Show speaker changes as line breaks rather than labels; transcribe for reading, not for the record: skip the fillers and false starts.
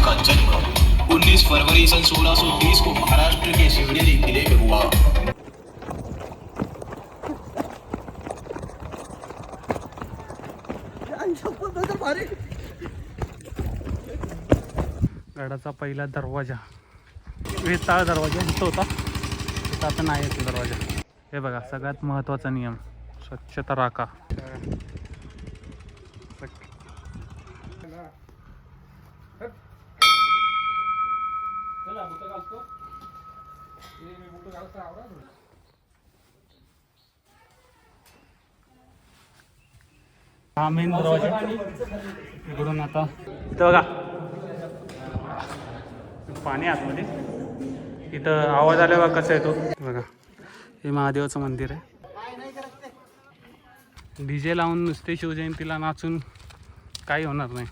का जन्म 19 फरवरी सन 1630 को महाराष्ट्र के शिवनेरी किले में हुआ।
गडाचा पहिला दरवाजा, वेताळ दरवाजा इथं होता, इथं आता नाही येतो दरवाजा. हे बघा सगळ्यात महत्त्वाचा नियम, स्वच्छता राखा. हा मेन दरवाजा इकडून. आता इथं बघा पाणी आतमध्ये, इथं आवाज आला बघा कसा येतो बघा. हे महादेवाचं मंदिर आहे. डीजे लावून नुसते शिवजयंतीला नाचून काही होणार नाही.